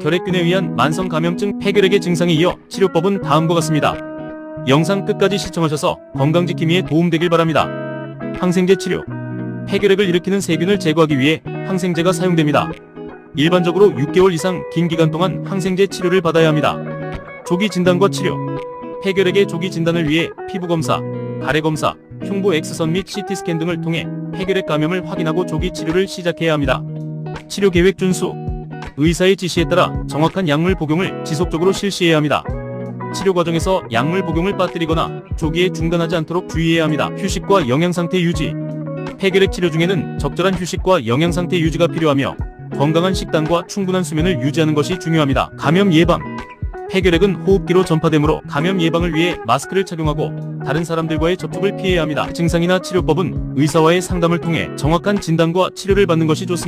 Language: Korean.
혈액균에 의한 만성 감염증 폐결핵의 증상에 이어 치료법은 다음과 같습니다. 영상 끝까지 시청하셔서 건강지킴이에 도움되길 바랍니다. 항생제 치료. 폐결핵을 일으키는 세균을 제거하기 위해 항생제가 사용됩니다. 일반적으로 6개월 이상 긴 기간 동안 항생제 치료를 받아야 합니다. 조기 진단과 치료. 폐결핵의 조기 진단을 위해 피부검사, 가래검사, 흉부 X선 및 CT스캔 등을 통해 폐결핵 감염을 확인하고 조기 치료를 시작해야 합니다. 치료 계획 준수. 의사의 지시에 따라 정확한 약물 복용을 지속적으로 실시해야 합니다. 치료 과정에서 약물 복용을 빠뜨리거나 조기에 중단하지 않도록 주의해야 합니다. 휴식과 영양상태 유지. 폐결핵 치료 중에는 적절한 휴식과 영양상태 유지가 필요하며 건강한 식단과 충분한 수면을 유지하는 것이 중요합니다. 감염 예방. 폐결핵은 호흡기로 전파되므로 감염 예방을 위해 마스크를 착용하고 다른 사람들과의 접촉을 피해야 합니다. 증상이나 치료법은 의사와의 상담을 통해 정확한 진단과 치료를 받는 것이 좋습니다.